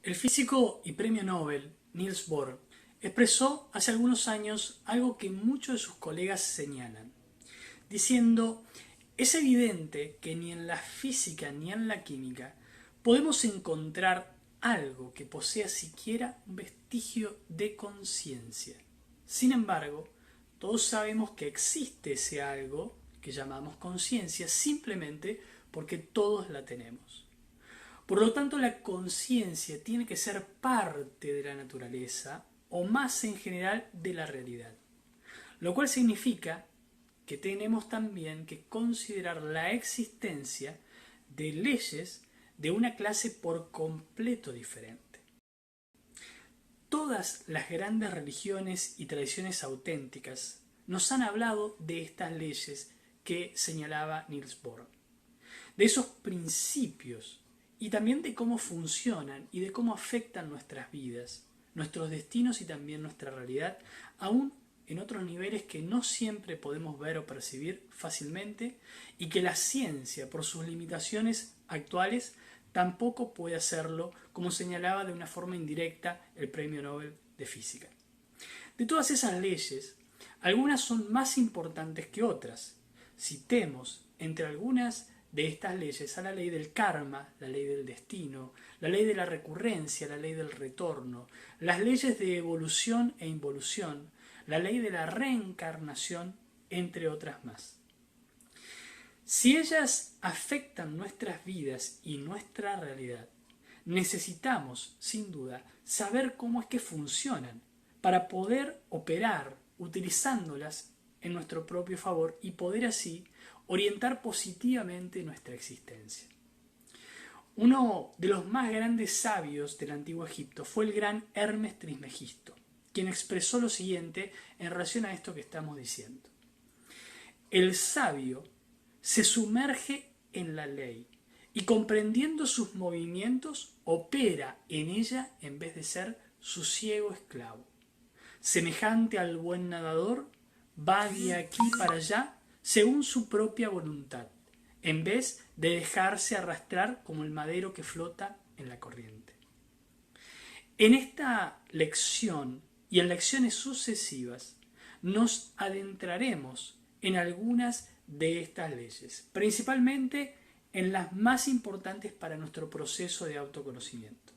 El físico y premio Nobel Niels Bohr expresó hace algunos años algo que muchos de sus colegas señalan, diciendo: es evidente que ni en la física ni en la química podemos encontrar algo que posea siquiera un vestigio de conciencia. Sin embargo, todos sabemos que existe ese algo que llamamos conciencia simplemente porque todos la tenemos. Por lo tanto, la conciencia tiene que ser parte de la naturaleza o más en general de la realidad, lo cual significa que tenemos también que considerar la existencia de leyes de una clase por completo diferente. Todas las grandes religiones y tradiciones auténticas nos han hablado de estas leyes que señalaba Niels Bohr, de esos principios y también de cómo funcionan y de cómo afectan nuestras vidas, nuestros destinos y también nuestra realidad, aún en otros niveles que no siempre podemos ver o percibir fácilmente y que la ciencia, por sus limitaciones actuales, tampoco puede hacerlo, como señalaba de una forma indirecta el Premio Nobel de Física. De todas esas leyes, algunas son más importantes que otras. Citemos entre algunas de estas leyes a la ley del karma, la ley del destino, la ley de la recurrencia, la ley del retorno, las leyes de evolución e involución, la ley de la reencarnación, entre otras más. Si ellas afectan nuestras vidas y nuestra realidad, necesitamos, sin duda, saber cómo es que funcionan para poder operar utilizándolas en nuestro propio favor y poder así orientar positivamente nuestra existencia. Uno de los más grandes sabios del antiguo Egipto fue el gran Hermes Trismegisto, quien expresó lo siguiente en relación a esto que estamos diciendo: el sabio se sumerge en la ley y, comprendiendo sus movimientos, opera en ella en vez de ser su ciego esclavo. Semejante al buen nadador, va de aquí para allá según su propia voluntad, en vez de dejarse arrastrar como el madero que flota en la corriente. En esta lección y en lecciones sucesivas nos adentraremos en algunas de estas leyes, principalmente en las más importantes para nuestro proceso de autoconocimiento.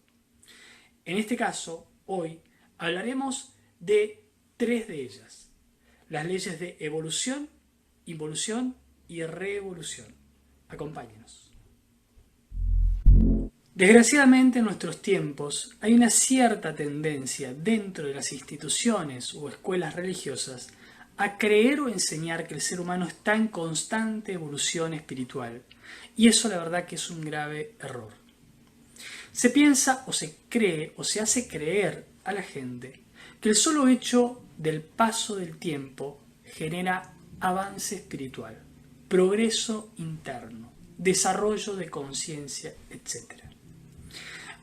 En este caso, hoy hablaremos de tres de ellas: las leyes de evolución, involución y reevolución. Acompáñenos. Desgraciadamente, en nuestros tiempos hay una cierta tendencia dentro de las instituciones o escuelas religiosas a creer o enseñar que el ser humano está en constante evolución espiritual, y eso la verdad que es un grave error. Se piensa o se cree o se hace creer a la gente que el solo hecho del paso del tiempo genera avance espiritual, progreso interno, desarrollo de conciencia, etc.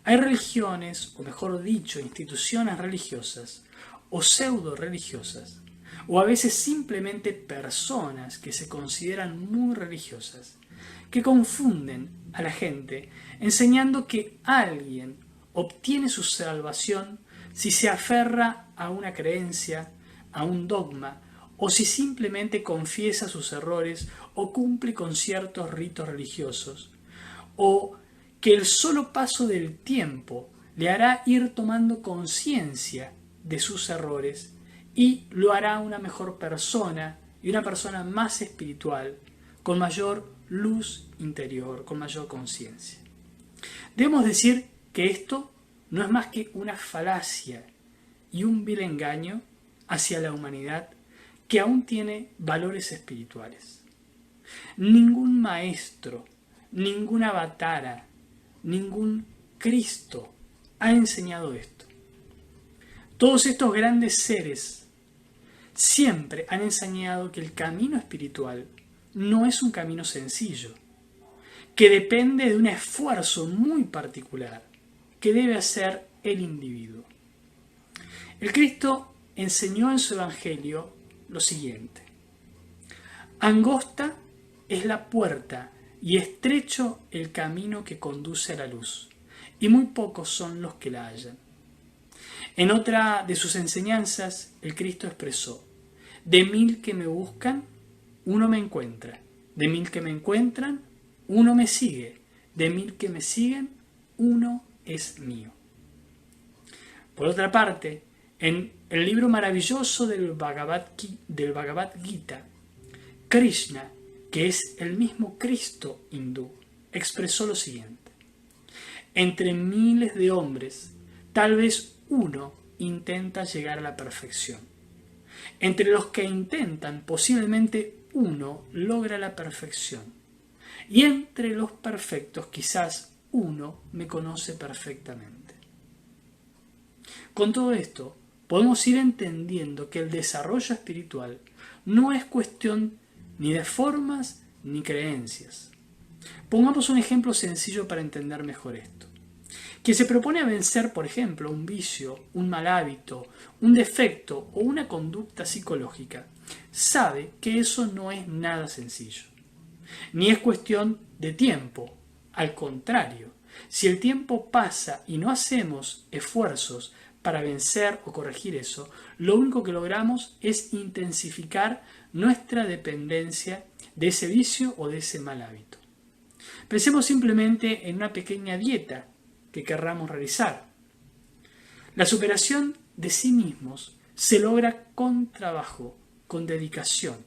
Hay religiones, o mejor dicho, instituciones religiosas o pseudo religiosas, o a veces simplemente personas que se consideran muy religiosas, que confunden a la gente enseñando que alguien obtiene su salvación si se aferra a una creencia, a un dogma, o si simplemente confiesa sus errores o cumple con ciertos ritos religiosos, o que el solo paso del tiempo le hará ir tomando conciencia de sus errores y lo hará una mejor persona y una persona más espiritual, con mayor luz interior, con mayor conciencia. Debemos decir que esto no es más que una falacia y un vil engaño hacia la humanidad que aún tiene valores espirituales. Ningún maestro, ninguna avatara, ningún Cristo ha enseñado esto. Todos estos grandes seres siempre han enseñado que el camino espiritual no es un camino sencillo, que depende de un esfuerzo muy particular que debe hacer el individuo. El Cristo enseñó en su Evangelio lo siguiente: angosta es la puerta y estrecho el camino que conduce a la luz, y muy pocos son los que la hallan. En otra de sus enseñanzas, el Cristo expresó: de 1000 que me buscan, uno me encuentra. De 1000 que me encuentran, uno me sigue. De 1000 que me siguen, uno es mío. Por otra parte, en el libro maravilloso del Bhagavad Gita, Krishna, que es el mismo Cristo hindú, expresó lo siguiente: entre miles de hombres, tal vez uno intenta llegar a la perfección. Entre los que intentan, posiblemente uno logra la perfección. Y entre los perfectos, quizás uno me conoce perfectamente. Con todo esto, podemos ir entendiendo que el desarrollo espiritual no es cuestión ni de formas ni creencias. Pongamos un ejemplo sencillo para entender mejor esto. Quien se propone a vencer, por ejemplo, un vicio, un mal hábito, un defecto o una conducta psicológica, sabe que eso no es nada sencillo. Ni es cuestión de tiempo. Al contrario, si el tiempo pasa y no hacemos esfuerzos para vencer o corregir eso, lo único que logramos es intensificar nuestra dependencia de ese vicio o de ese mal hábito. Pensemos simplemente en una pequeña dieta que querramos realizar. La superación de sí mismos se logra con trabajo, con dedicación.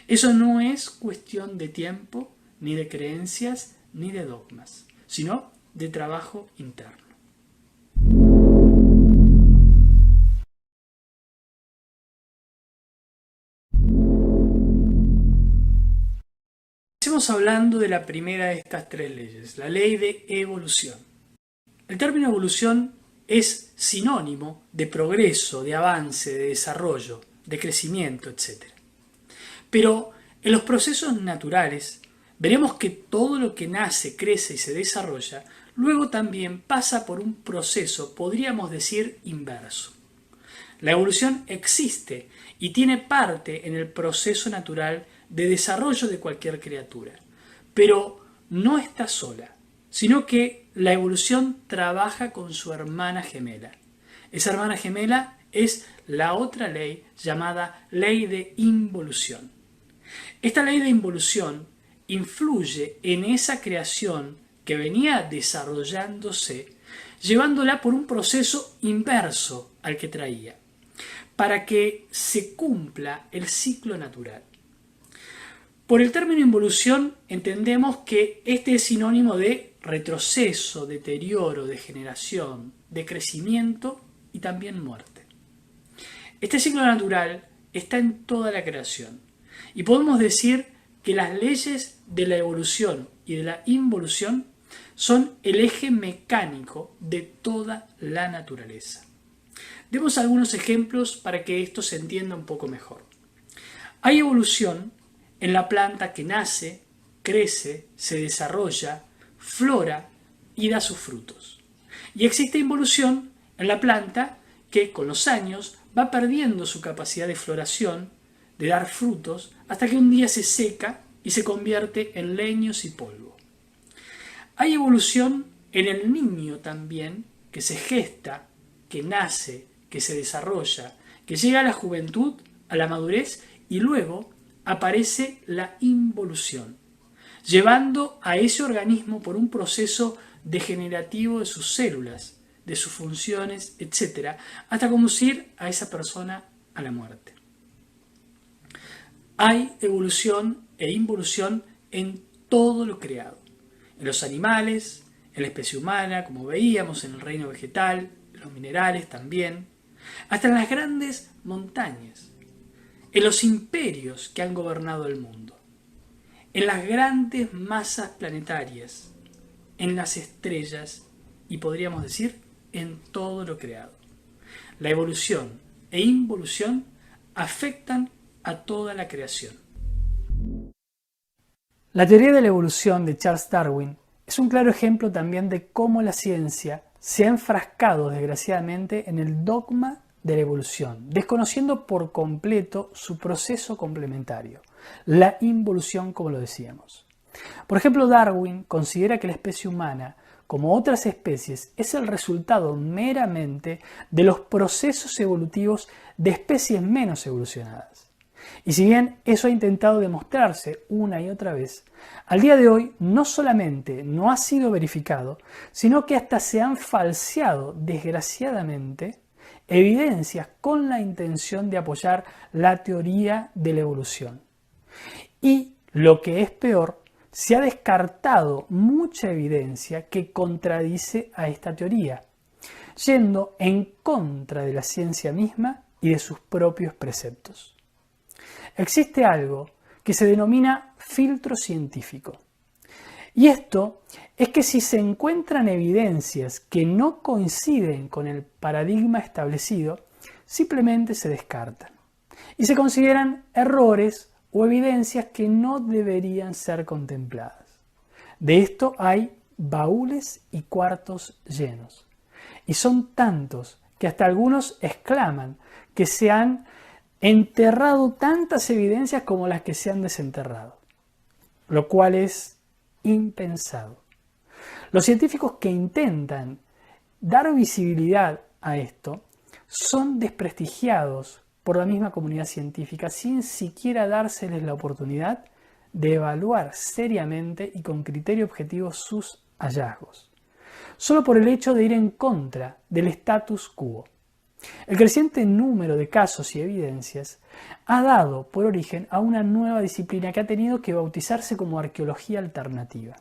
Eso no es cuestión de tiempo, ni de creencias, ni de dogmas, sino de trabajo interno. Estamos hablando de la primera de estas tres leyes, la ley de evolución. El término evolución es sinónimo de progreso, de avance, de desarrollo, de crecimiento, etc. Pero en los procesos naturales veremos que todo lo que nace, crece y se desarrolla, luego también pasa por un proceso, podríamos decir, inverso. La evolución existe y tiene parte en el proceso natural de desarrollo de cualquier criatura, pero no está sola, sino que la evolución trabaja con su hermana gemela. Esa hermana gemela es la otra ley llamada ley de involución. Esta ley de involución influye en esa creación que venía desarrollándose, llevándola por un proceso inverso al que traía, para que se cumpla el ciclo natural. Por el término involución entendemos que este es sinónimo de retroceso, deterioro, degeneración, de crecimiento y también muerte. Este ciclo natural está en toda la creación y podemos decir que las leyes de la evolución y de la involución son el eje mecánico de toda la naturaleza. Demos algunos ejemplos para que esto se entienda un poco mejor. Hay evolución en la planta que nace, crece, se desarrolla, flora y da sus frutos. Y existe involución en la planta que con los años va perdiendo su capacidad de floración, de dar frutos, hasta que un día se seca y se convierte en leños y polvo. Hay evolución en el niño también, que se gesta, que nace, que se desarrolla, que llega a la juventud, a la madurez y luego aparece la involución, llevando a ese organismo por un proceso degenerativo de sus células, de sus funciones, etc., hasta conducir a esa persona a la muerte. Hay evolución e involución en todo lo creado, en los animales, en la especie humana, como veíamos, en el reino vegetal, en los minerales también, hasta en las grandes montañas, en los imperios que han gobernado el mundo, en las grandes masas planetarias, en las estrellas y podríamos decir en todo lo creado. La evolución e involución afectan a toda la creación. La teoría de la evolución de Charles Darwin es un claro ejemplo también de cómo la ciencia se ha enfrascado desgraciadamente en el dogma de la evolución, desconociendo por completo su proceso complementario, la involución, como lo decíamos. Por ejemplo, Darwin considera que la especie humana como otras especies, es el resultado meramente de los procesos evolutivos de especies menos evolucionadas. Y si bien eso ha intentado demostrarse una y otra vez, al día de hoy no solamente no ha sido verificado, sino que hasta se han falseado, desgraciadamente, evidencias con la intención de apoyar la teoría de la evolución. Y, lo que es peor, se ha descartado mucha evidencia que contradice a esta teoría, yendo en contra de la ciencia misma y de sus propios preceptos. Existe algo que se denomina filtro científico. Y esto es que si se encuentran evidencias que no coinciden con el paradigma establecido, simplemente se descartan y se consideran errores o evidencias que no deberían ser contempladas. De esto hay baúles y cuartos llenos. Y son tantos que hasta algunos exclaman que se han enterrado tantas evidencias como las que se han desenterrado, lo cual es impensado. Los científicos que intentan dar visibilidad a esto son desprestigiados por la misma comunidad científica sin siquiera dárseles la oportunidad de evaluar seriamente y con criterio objetivo sus hallazgos, solo por el hecho de ir en contra del status quo. El creciente número de casos y evidencias ha dado por origen a una nueva disciplina que ha tenido que bautizarse como arqueología alternativa,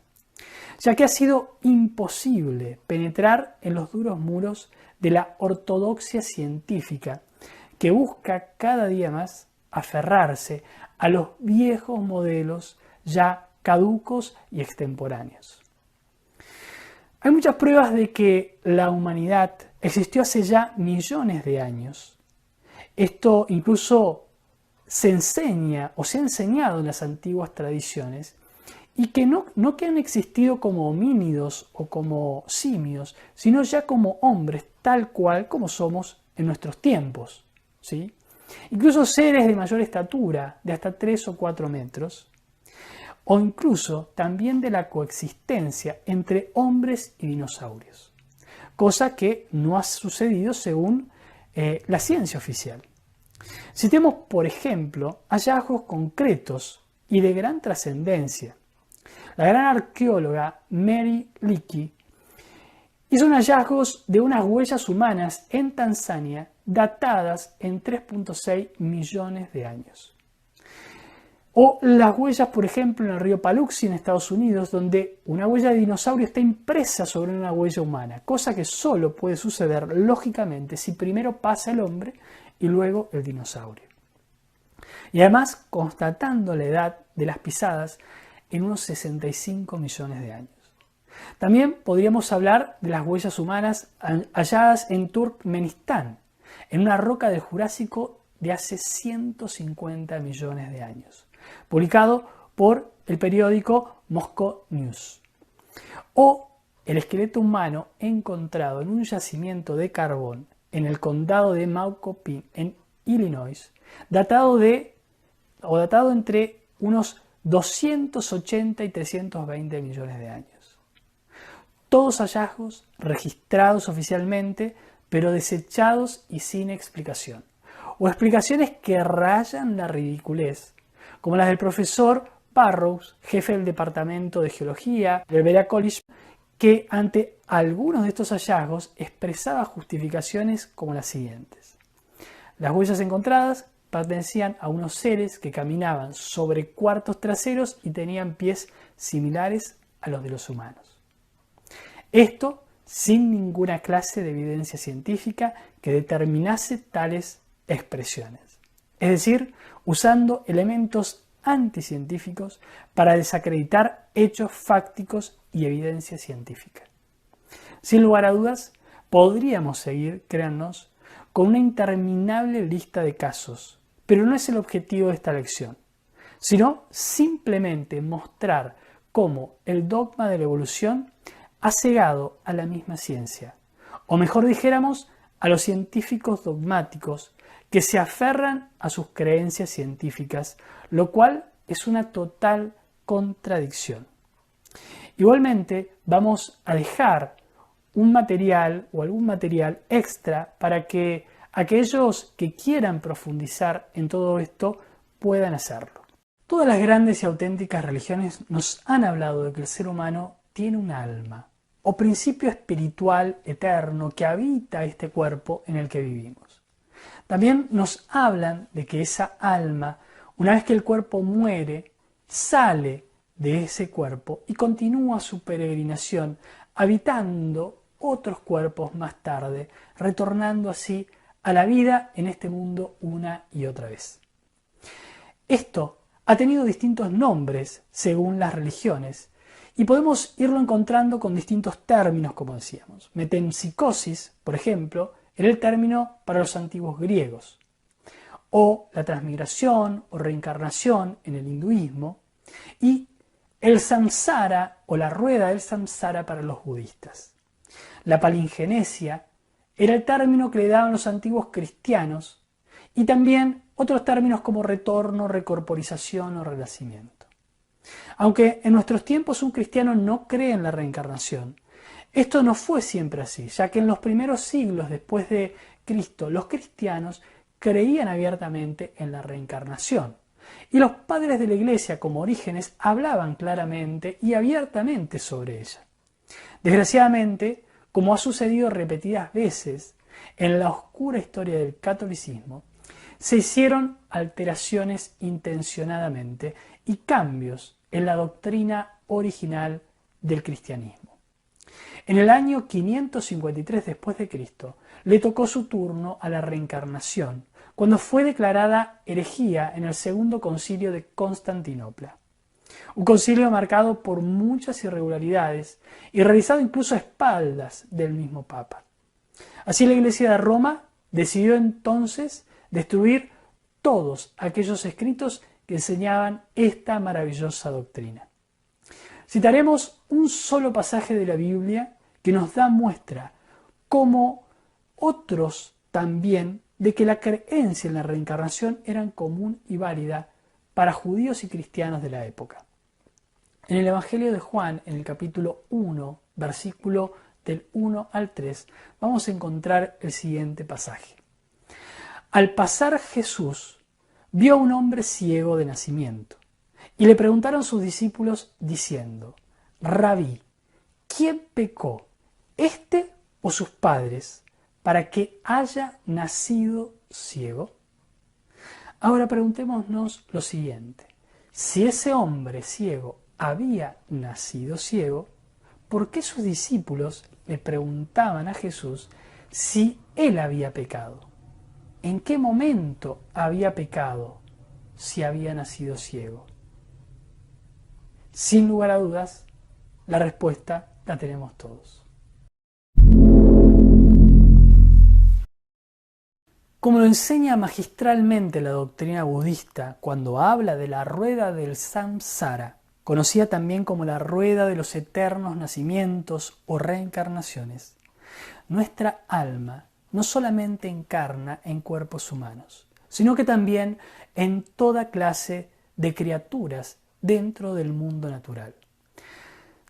ya que ha sido imposible penetrar en los duros muros de la ortodoxia científica que busca cada día más aferrarse a los viejos modelos ya caducos y extemporáneos. Hay muchas pruebas de que la humanidad existió hace ya millones de años. Esto incluso se enseña o se ha enseñado en las antiguas tradiciones y que no que han existido como homínidos o como simios, sino ya como hombres tal cual como somos en nuestros tiempos, ¿sí? Incluso seres de mayor estatura, de hasta 3 o 4 metros, o incluso también de la coexistencia entre hombres y dinosaurios, cosa que no ha sucedido según la ciencia oficial. Citemos, por ejemplo, hallazgos concretos y de gran trascendencia. La gran arqueóloga Mary Leakey hizo hallazgos de unas huellas humanas en Tanzania datadas en 3.6 millones de años. O las huellas, por ejemplo, en el río Paluxy en Estados Unidos, donde una huella de dinosaurio está impresa sobre una huella humana, cosa que solo puede suceder lógicamente si primero pasa el hombre y luego el dinosaurio. Y además constatando la edad de las pisadas en unos 65 millones de años. También podríamos hablar de las huellas humanas halladas en Turkmenistán, en una roca del Jurásico de hace 150 millones de años, publicado por el periódico Moscow News. O el esqueleto humano encontrado en un yacimiento de carbón en el condado de Macoupin, en Illinois, datado entre unos 280 y 320 millones de años. Todos hallazgos registrados oficialmente, pero desechados y sin explicación, o explicaciones que rayan la ridiculez, como las del profesor Burroughs, jefe del Departamento de Geología del Berea College, que ante algunos de estos hallazgos expresaba justificaciones como las siguientes. Las huellas encontradas pertenecían a unos seres que caminaban sobre cuartos traseros y tenían pies similares a los de los humanos. Esto sin ninguna clase de evidencia científica que determinase tales expresiones. Es decir, usando elementos anticientíficos para desacreditar hechos fácticos y evidencia científica. Sin lugar a dudas, podríamos seguir, créannos, con una interminable lista de casos, pero no es el objetivo de esta lección, sino simplemente mostrar cómo el dogma de la evolución ha cegado a la misma ciencia, o mejor dijéramos, a los científicos dogmáticos que se aferran a sus creencias científicas, lo cual es una total contradicción. Igualmente, vamos a dejar un material o algún material extra para que aquellos que quieran profundizar en todo esto puedan hacerlo. Todas las grandes y auténticas religiones nos han hablado de que el ser humano tiene un alma o principio espiritual eterno que habita este cuerpo en el que vivimos. También nos hablan de que esa alma, una vez que el cuerpo muere, sale de ese cuerpo y continúa su peregrinación habitando otros cuerpos más tarde, retornando así a la vida en este mundo una y otra vez. Esto ha tenido distintos nombres según las religiones y podemos irlo encontrando con distintos términos, como decíamos. Metempsicosis, por ejemplo, era el término para los antiguos griegos, o la transmigración o reencarnación en el hinduismo, y el samsara o la rueda del samsara para los budistas. La palingenesia era el término que le daban los antiguos cristianos y también otros términos como retorno, recorporización o renacimiento. Aunque en nuestros tiempos un cristiano no cree en la reencarnación, esto no fue siempre así, ya que en los primeros siglos después de Cristo los cristianos creían abiertamente en la reencarnación. Y los padres de la Iglesia, como Orígenes, hablaban claramente y abiertamente sobre ella. Desgraciadamente, como ha sucedido repetidas veces en la oscura historia del catolicismo, se hicieron alteraciones intencionadamente y cambios en la doctrina original del cristianismo. En el año 553 después de Cristo, le tocó su turno a la reencarnación, cuando fue declarada herejía en el Segundo Concilio de Constantinopla. Un concilio marcado por muchas irregularidades y realizado incluso a espaldas del mismo Papa. Así la Iglesia de Roma decidió entonces destruir todos aquellos escritos que enseñaban esta maravillosa doctrina. Citaremos un solo pasaje de la Biblia que nos da muestra, como otros también, de que la creencia en la reencarnación era común y válida para judíos y cristianos de la época. En el Evangelio de Juan, en el capítulo 1, versículo del 1 al 3, vamos a encontrar el siguiente pasaje. Al pasar Jesús, vio a un hombre ciego de nacimiento, y le preguntaron sus discípulos diciendo: Rabí, ¿quién pecó, este o sus padres, para que haya nacido ciego? Ahora preguntémonos lo siguiente: si ese hombre ciego había nacido ciego, ¿por qué sus discípulos le preguntaban a Jesús si él había pecado? ¿En qué momento había pecado si había nacido ciego? Sin lugar a dudas, la respuesta la tenemos todos. Como lo enseña magistralmente la doctrina budista cuando habla de la rueda del samsara, conocida también como la rueda de los eternos nacimientos o reencarnaciones, nuestra alma no solamente encarna en cuerpos humanos, sino que también en toda clase de criaturas dentro del mundo natural.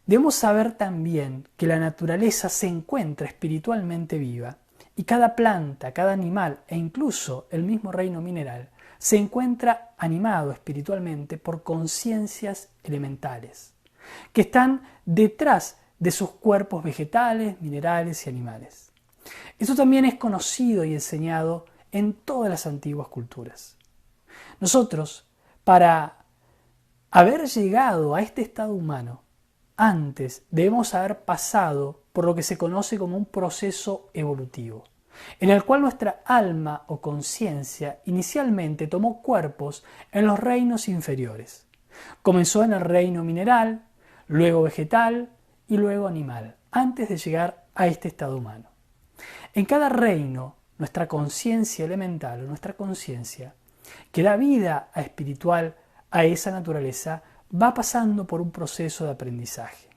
Debemos saber también que la naturaleza se encuentra espiritualmente viva y cada planta, cada animal e incluso el mismo reino mineral se encuentra animado espiritualmente por conciencias elementales que están detrás de sus cuerpos vegetales, minerales y animales. Eso también es conocido y enseñado en todas las antiguas culturas. Nosotros, para haber llegado a este estado humano, antes debemos haber pasado por lo que se conoce como un proceso evolutivo, en el cual nuestra alma o conciencia inicialmente tomó cuerpos en los reinos inferiores. Comenzó en el reino mineral, luego vegetal y luego animal, antes de llegar a este estado humano. En cada reino, nuestra conciencia elemental, nuestra conciencia, que da vida a espiritual a esa naturaleza, va pasando por un proceso de aprendizaje.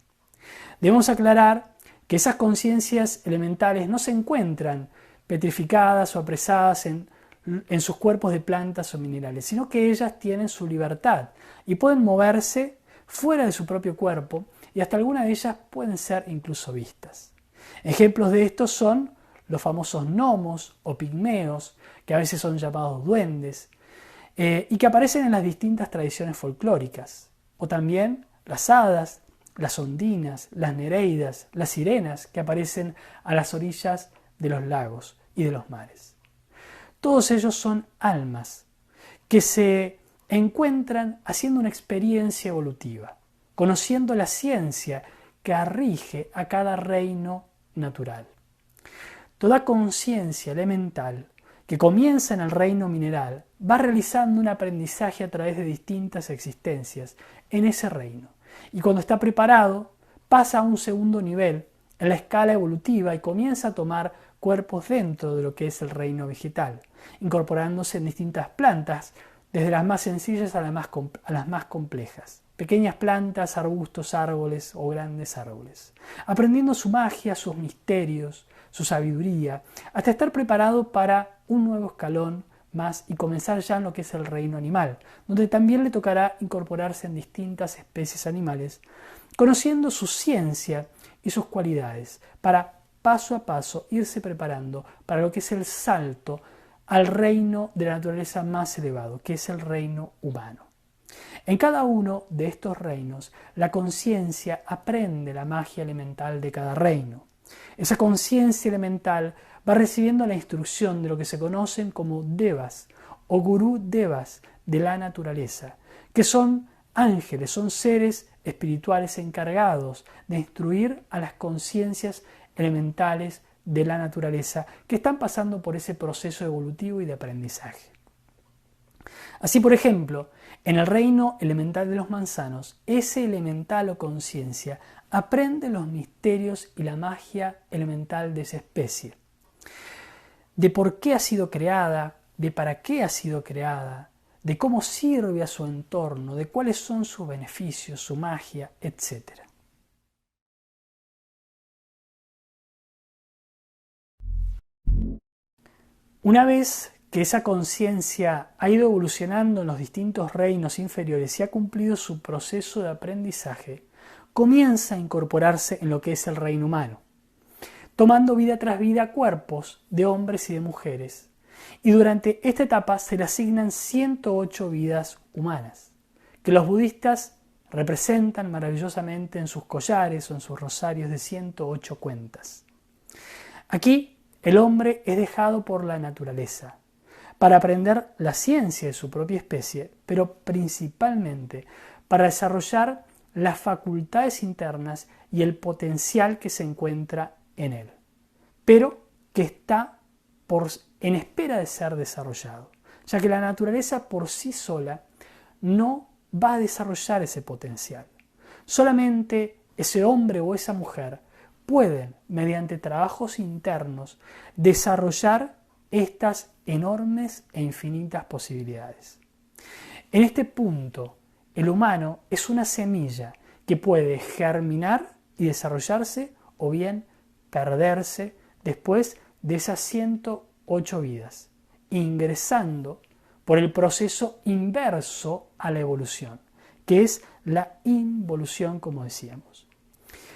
Debemos aclarar que esas conciencias elementales no se encuentran petrificadas o apresadas en sus cuerpos de plantas o minerales, sino que ellas tienen su libertad y pueden moverse fuera de su propio cuerpo y hasta algunas de ellas pueden ser incluso vistas. Ejemplos de estos son los famosos gnomos o pigmeos, que a veces son llamados duendes, y que aparecen en las distintas tradiciones folclóricas, o también las hadas, las ondinas, las nereidas, las sirenas que aparecen a las orillas de los lagos y de los mares. Todos ellos son almas que se encuentran haciendo una experiencia evolutiva, conociendo la ciencia que rige a cada reino natural. Toda conciencia elemental que comienza en el reino mineral va realizando un aprendizaje a través de distintas existencias en ese reino, y cuando está preparado pasa a un segundo nivel en la escala evolutiva y comienza a tomar cuerpos dentro de lo que es el reino vegetal, incorporándose en distintas plantas, desde las más sencillas a las más complejas. Pequeñas plantas, arbustos, árboles o grandes árboles, aprendiendo su magia, sus misterios, su sabiduría, hasta estar preparado para un nuevo escalón más y comenzar ya en lo que es el reino animal, donde también le tocará incorporarse en distintas especies animales, conociendo su ciencia y sus cualidades, para paso a paso irse preparando para lo que es el salto al reino de la naturaleza más elevado, que es el reino humano. En cada uno de estos reinos, la conciencia aprende la magia elemental de cada reino. Esa conciencia elemental va recibiendo la instrucción de lo que se conocen como devas o gurú devas de la naturaleza, que son ángeles, son seres espirituales encargados de instruir a las conciencias elementales de la naturaleza que están pasando por ese proceso evolutivo y de aprendizaje. Así, por ejemplo, en el reino elemental de los manzanos, ese elemental o conciencia aprende los misterios y la magia elemental de esa especie, de por qué ha sido creada, de para qué ha sido creada, de cómo sirve a su entorno, de cuáles son sus beneficios, su magia, etc. Una vez que esa conciencia ha ido evolucionando en los distintos reinos inferiores y ha cumplido su proceso de aprendizaje, comienza a incorporarse en lo que es el reino humano, tomando vida tras vida cuerpos de hombres y de mujeres. Y durante esta etapa se le asignan 108 vidas humanas, que los budistas representan maravillosamente en sus collares o en sus rosarios de 108 cuentas. Aquí el hombre es dejado por la naturaleza para aprender la ciencia de su propia especie, pero principalmente para desarrollar las facultades internas y el potencial que se encuentra en él, pero que está en espera de ser desarrollado, ya que la naturaleza por sí sola no va a desarrollar ese potencial. Solamente ese hombre o esa mujer pueden, mediante trabajos internos, desarrollar estas enormes e infinitas posibilidades. En este punto, el humano es una semilla que puede germinar y desarrollarse o bien perderse después de esas 108 vidas, ingresando por el proceso inverso a la evolución, que es la involución, como decíamos.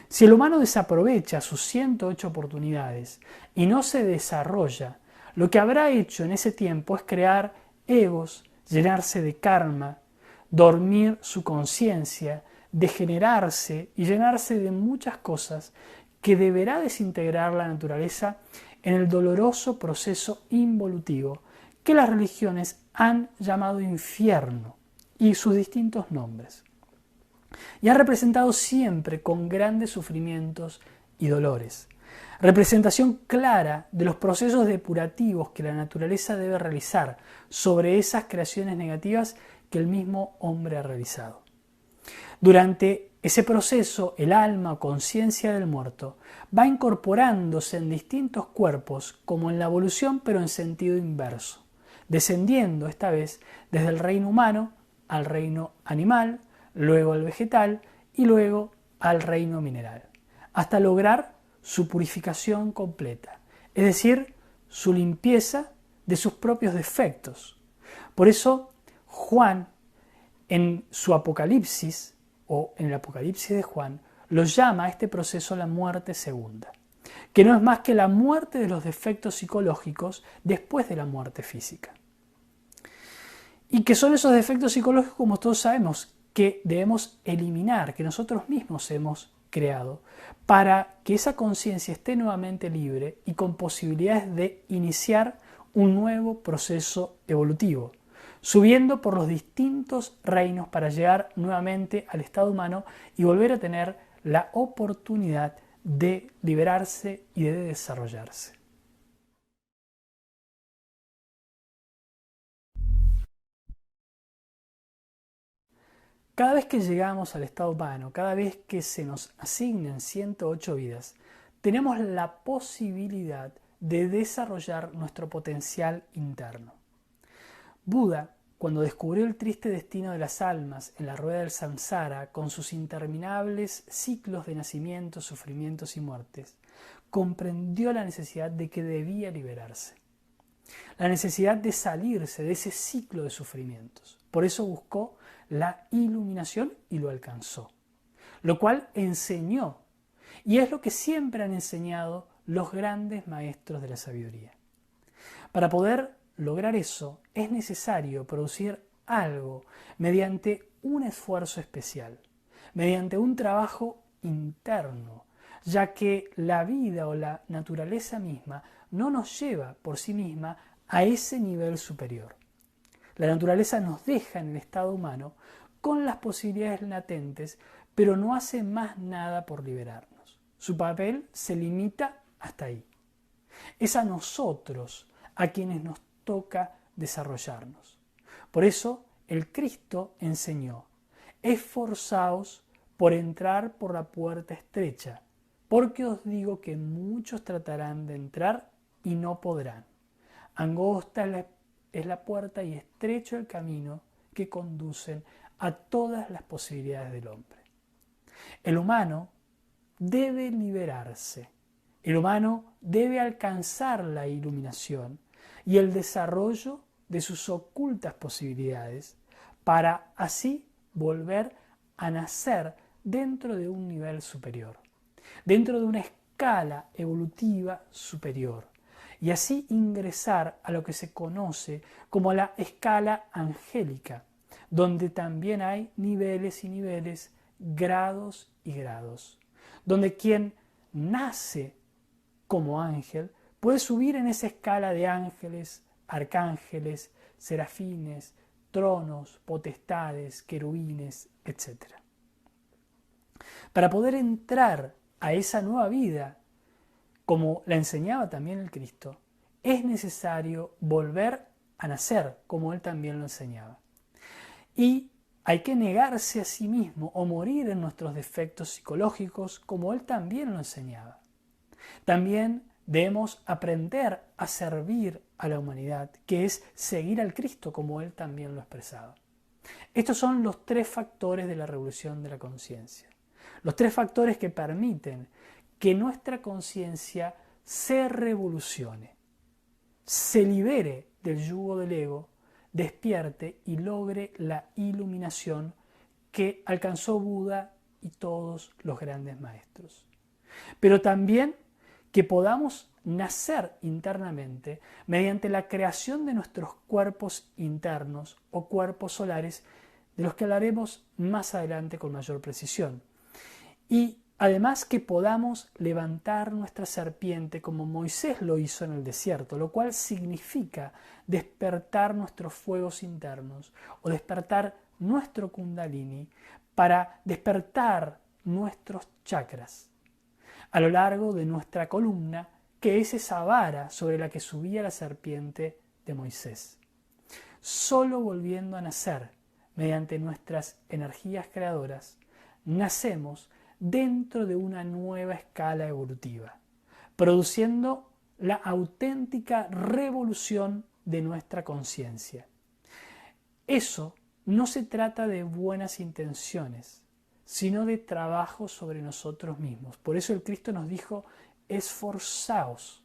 Si el humano desaprovecha sus 108 oportunidades y no se desarrolla, lo que habrá hecho en ese tiempo es crear egos, llenarse de karma, dormir su conciencia, degenerarse y llenarse de muchas cosas que deberá desintegrar la naturaleza en el doloroso proceso involutivo que las religiones han llamado infierno y sus distintos nombres, y ha representado siempre con grandes sufrimientos y dolores. Representación clara de los procesos depurativos que la naturaleza debe realizar sobre esas creaciones negativas que el mismo hombre ha realizado. Durante ese proceso, el alma o conciencia del muerto va incorporándose en distintos cuerpos como en la evolución, pero en sentido inverso, descendiendo esta vez desde el reino humano al reino animal, luego al vegetal y luego al reino mineral, hasta lograr su purificación completa, es decir, su limpieza de sus propios defectos. Por eso Juan, en su Apocalipsis, o en el Apocalipsis de Juan, lo llama a este proceso la muerte segunda, que no es más que la muerte de los defectos psicológicos después de la muerte física. Y que son esos defectos psicológicos, como todos sabemos, que debemos eliminar, que nosotros mismos hemos creado, para que esa conciencia esté nuevamente libre y con posibilidades de iniciar un nuevo proceso evolutivo, subiendo por los distintos reinos para llegar nuevamente al estado humano y volver a tener la oportunidad de liberarse y de desarrollarse. Cada vez que llegamos al estado humano, cada vez que se nos asignen 108 vidas, tenemos la posibilidad de desarrollar nuestro potencial interno. Buda, cuando descubrió el triste destino de las almas en la rueda del samsara, con sus interminables ciclos de nacimientos, sufrimientos y muertes, comprendió la necesidad de que debía liberarse, la necesidad de salirse de ese ciclo de sufrimientos. Por eso buscó la iluminación y lo alcanzó, lo cual enseñó, y es lo que siempre han enseñado los grandes maestros de la sabiduría. Para poder lograr eso es necesario producir algo mediante un esfuerzo especial, mediante un trabajo interno, ya que la vida o la naturaleza misma no nos lleva por sí misma a ese nivel superior. La naturaleza nos deja en el estado humano con las posibilidades latentes, pero no hace más nada por liberarnos. Su papel se limita hasta ahí. Es a nosotros a quienes nos toca desarrollarnos. Por eso el Cristo enseñó: esforzaos por entrar por la puerta estrecha, porque os digo que muchos tratarán de entrar y no podrán. Angosta es la puerta y estrecho el camino que conducen a todas las posibilidades del hombre. El humano debe liberarse. El humano debe alcanzar la iluminación y el desarrollo de sus ocultas posibilidades para así volver a nacer dentro de un nivel superior, dentro de una escala evolutiva superior, y así ingresar a lo que se conoce como la escala angélica, donde también hay niveles y niveles, grados y grados, donde quien nace como ángel puede subir en esa escala de ángeles, arcángeles, serafines, tronos, potestades, querubines, etc. Para poder entrar a esa nueva vida, como la enseñaba también el Cristo, es necesario volver a nacer, como Él también lo enseñaba. Y hay que negarse a sí mismo o morir en nuestros defectos psicológicos, como Él también lo enseñaba. También debemos aprender a servir a la humanidad, que es seguir al Cristo, como Él también lo expresaba. Estos son los tres factores de la revolución de la conciencia. Los tres factores que permiten que nuestra conciencia se revolucione, se libere del yugo del ego, despierte y logre la iluminación que alcanzó Buda y todos los grandes maestros. Pero también que podamos nacer internamente mediante la creación de nuestros cuerpos internos o cuerpos solares, de los que hablaremos más adelante con mayor precisión. Y además que podamos levantar nuestra serpiente como Moisés lo hizo en el desierto, lo cual significa despertar nuestros fuegos internos o despertar nuestro kundalini para despertar nuestros chakras a lo largo de nuestra columna, que es esa vara sobre la que subía la serpiente de Moisés. Solo volviendo a nacer mediante nuestras energías creadoras, nacemos dentro de una nueva escala evolutiva, produciendo la auténtica revolución de nuestra conciencia. Eso no se trata de buenas intenciones, sino de trabajo sobre nosotros mismos. Por eso el Cristo nos dijo: esforzaos.